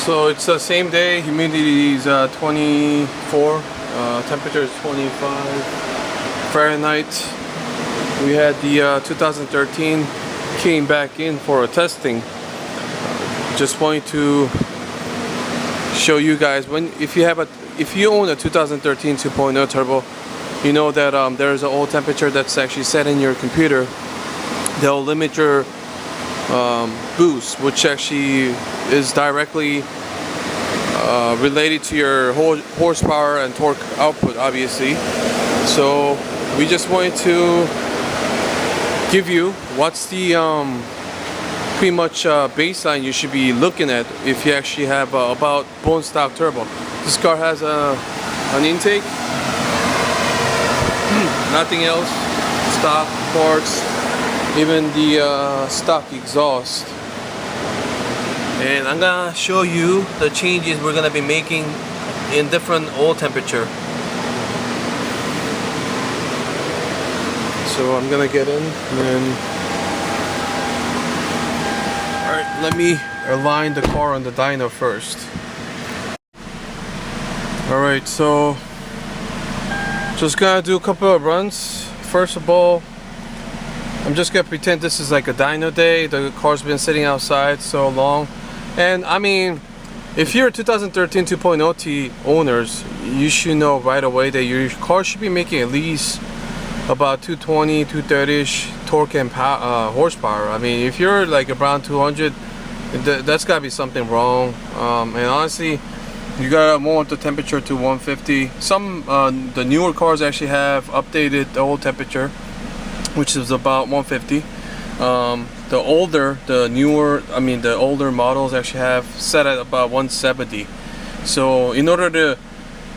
So it's the same day, humidity is 24, temperature is 25 Fahrenheit. We had the 2013 came back in for a testing. Just wanted to show you guys, if you own a 2013 2.0 turbo, you know that there is an old temperature that's actually set in your computer that'll limit your boost, which actually is directly related to your horsepower and torque output, obviously. So we just wanted to give you what's the pretty much baseline you should be looking at if you actually have about bone stock turbo. This car has an intake, nothing else, stock parts, even the stock exhaust. And I'm gonna show you the changes we're gonna be making in different oil temperature. So I'm gonna get in and alright, let me align the car on the dyno first. Alright, so just gonna do a couple of runs. First of all, I'm just gonna pretend this is like a dyno day. The car's been sitting outside so long. And I mean, if you're a 2013 2.0 T owners, you should know right away that your car should be making at least about 220, 230-ish torque and horsepower. I mean, if you're like around 200, that's gotta be something wrong. And honestly, you gotta want the temperature to 150. Some the newer cars actually have updated the old temperature, which is about 150. The older models actually have set at about 170. So in order to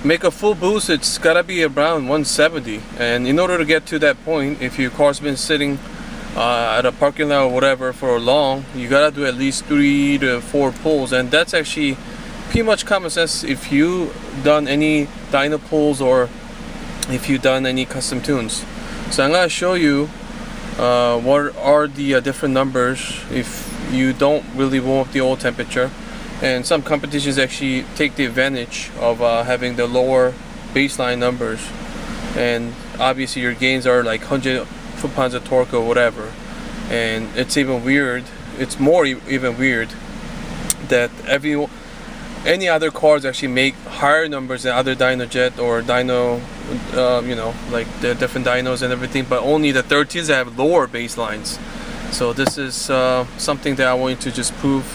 make a full boost, it's gotta be around 170. And in order to get to that point, if your car's been sitting at a parking lot or whatever for long, you gotta do at least 3 to 4 pulls. And that's actually pretty much common sense if you done any dyno pulls or if you done any custom tunes. So I'm gonna show you what are the different numbers if you don't really warm up the oil temperature. And some competitions actually take the advantage of having the lower baseline numbers, and obviously your gains are like 100 foot-pounds of torque or whatever. And it's even weird, it's more even weird that any other cars actually make higher numbers than other dynojet or dyno, you know, like the different dynos and everything, but only the 13s have lower baselines. So this is something that I want you to just prove,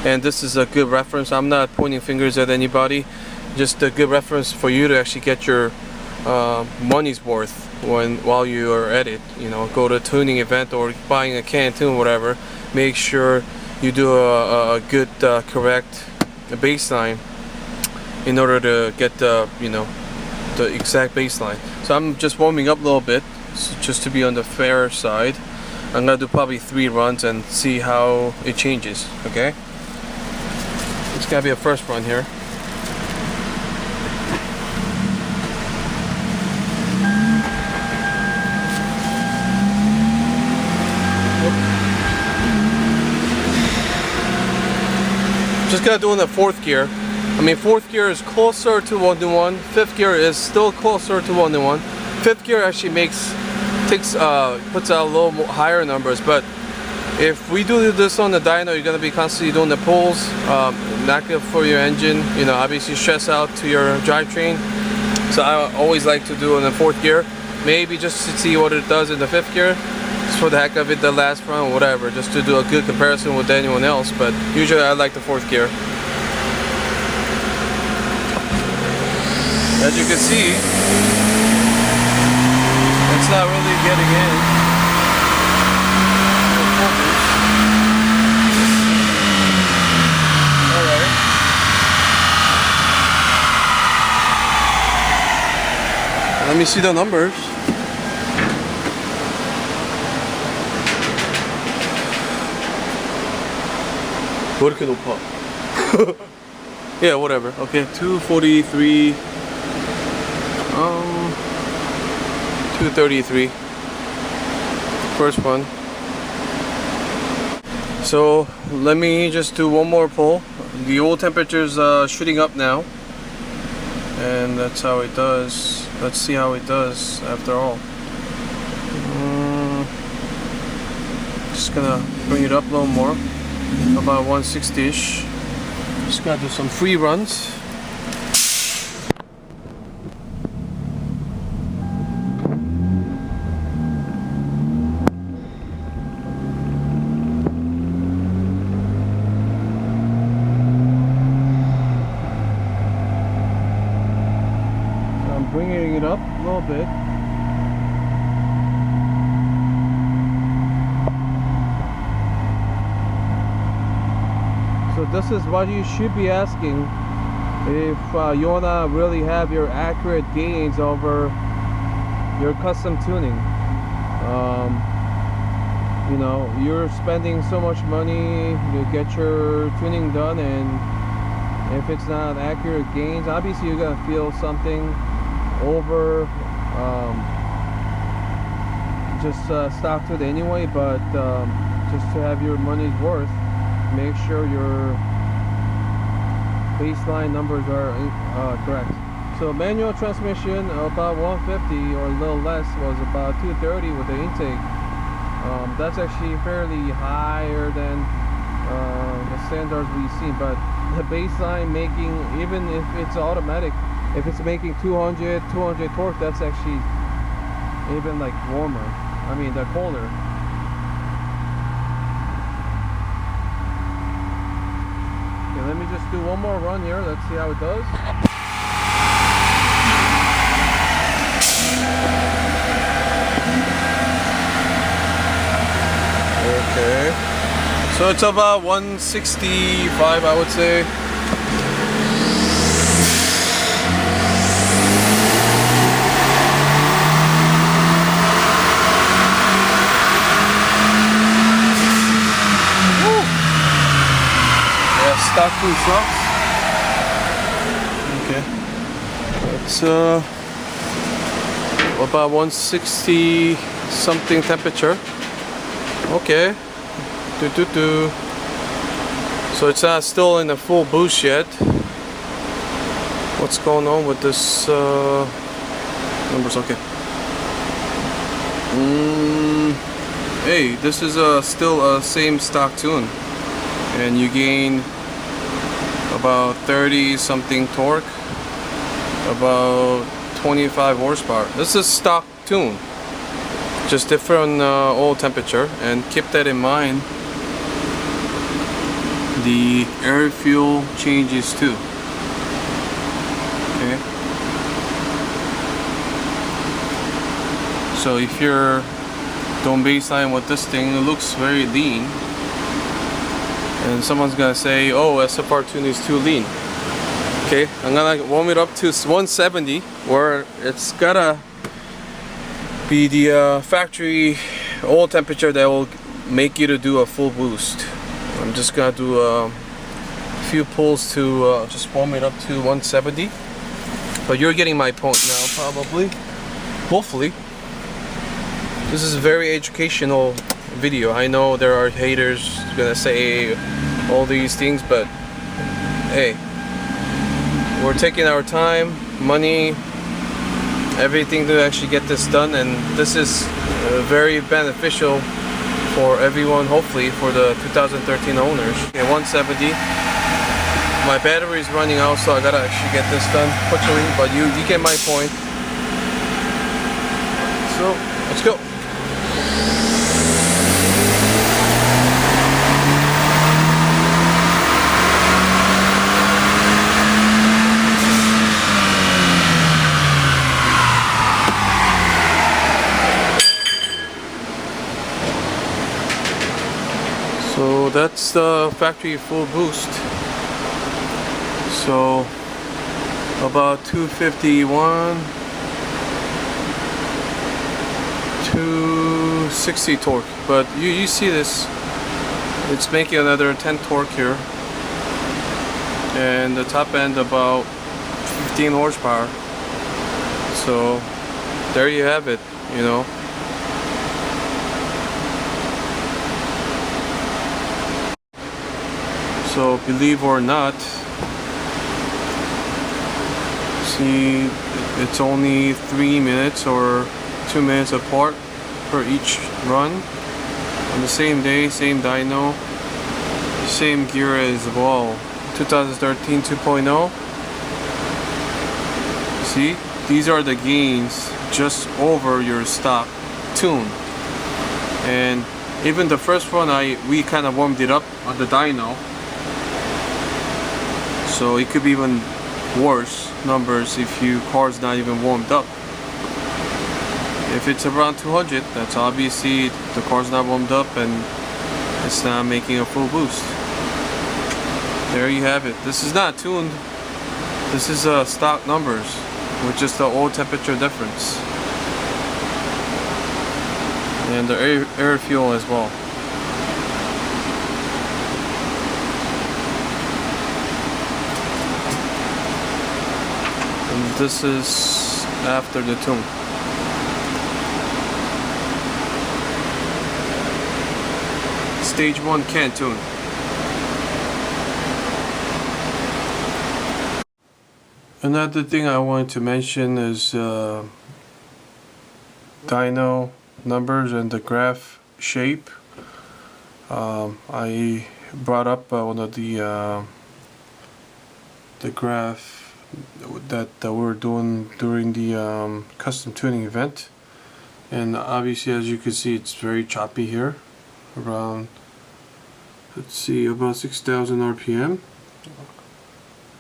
and this is a good reference. I'm not pointing fingers at anybody, just a good reference for you to actually get your money's worth while you are at it. You know, go to a tuning event or buying a can tune, whatever. Make sure you do a good correct baseline in order to get the, you know, the exact baseline. So I'm just warming up a little bit, so just to be on the fair side. I'm gonna do probably 3 runs and see how it changes. Okay, it's gonna be a first run here. Just gonna do in the 4th gear. I mean, 4th gear is closer to 1-to-1. 5th gear is still closer to 1-to-1. 5th gear actually puts out a little more higher numbers. But if we do this on the dyno, you're gonna be constantly doing the pulls. Not good for your engine. You know, obviously stress out to your drivetrain. So I always like to do in the 4th gear. Maybe just to see what it does in the 5th gear. Just for the heck of it, the last run or whatever, just to do a good comparison with anyone else. But usually I like the 4th gear. As you can see, it's not really getting in. Alright. Let me see the numbers. 왜 이렇게 높아? Yeah, whatever. Okay, 243. 233. First one. So let me just do one more pull. the oil temperature's shooting up now, and that's how it does. Let's see how it does after all. Just gonna bring it up a little more, about 160-ish. Just gonna do some free runs. Bringing it up a little bit. So this is what you should be asking if you want to really have your accurate gains over your custom tuning. You know, you're spending so much money to get your tuning done, and if it's not accurate gains, obviously you're gonna feel something over just stock to it anyway, but just to have your money's worth, make sure your baseline numbers are correct. So manual transmission about 150 or a little less was about 230 with the intake. That's actually fairly higher than the standards we've seen, but the baseline making, even if it's automatic, if it's making 200 torque, that's actually even like warmer. I mean, they're colder. Okay, let me just do one more run here. Let's see how it does. Okay. So it's about 165, I would say. Stock food sucks. Okay. It's about 160 something temperature. Okay. So it's not still in the full boost yet. What's going on with this numbers? Okay. Hey, this is still a same stock tune, and you gain about 30 something torque, about 25 horsepower. This is stock tune, just different oil temperature, and keep that in mind. The air fuel changes too. Okay. So if you're doing baseline with this thing, it looks very lean. And someone's gonna say, oh, SFR tune is too lean. Okay, I'm gonna warm it up to 170, where it's gotta be the factory oil temperature that will make you to do a full boost. I'm just gonna do a few pulls to just warm it up to 170. But you're getting my point now, probably. Hopefully. This is a very educational video. I know there are haters gonna say all these things, but hey, we're taking our time, money, everything to actually get this done, and this is very beneficial for everyone, hopefully for the 2013 owners. Okay, 170. My battery is running out, so I gotta actually get this done quickly, but you get my point. So let's go. So that's the factory full boost. So about 251, 260 torque. But you see this, it's making another 10 torque here. And the top end about 15 horsepower. So there you have it, you know. So believe or not, see, it's only 3 minutes or 2 minutes apart for each run on the same day, same dyno, same gear as well. 2013 2.0. See, these are the gains just over your stock tune. And even the first one, we kind of warmed it up on the dyno, so it could be even worse numbers if your car's not even warmed up. If it's around 200, that's obviously the car's not warmed up and it's not making a full boost. There you have it. This is not tuned. This is stock numbers with just the oil temperature difference. And the air fuel as well. And this is after the tune. Stage 1 can't tune. Another thing I wanted to mention is dyno numbers and the graph shape. I brought up one of the graph that we were doing during the custom tuning event, and obviously, as you can see, it's very choppy here, around, let's see, about 6,000 RPM.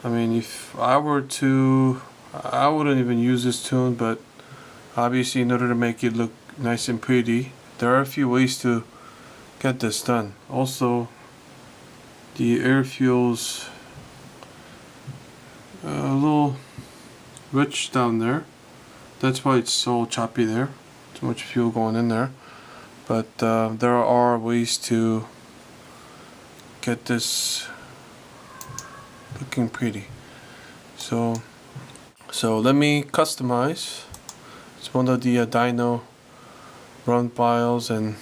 I mean, if I were to, I wouldn't even use this tune, but obviously in order to make it look nice and pretty, there are a few ways to get this done. Also, the air fuel's a little rich down there. That's why it's so choppy there. Too much fuel going in there. But there are ways to get this looking pretty. So let me customize. It's one of the dyno run files, and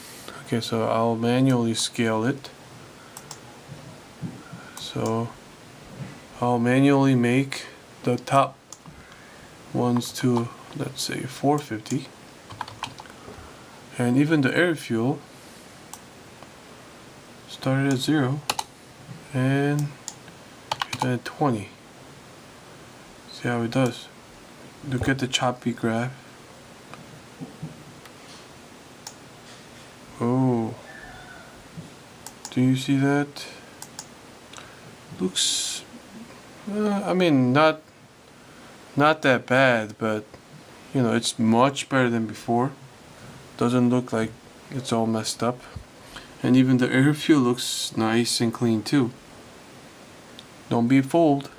okay, so I'll manually scale it. So I'll manually make the top ones to, let's say, 450, and even the air fuel started at 0 and at 20. See how it does. Look at the choppy graph. Oh, do you see that? Looks, I mean, not that bad, but you know, it's much better than before. Doesn't look like it's all messed up, and even the air fuel looks nice and clean too. Don't be fooled.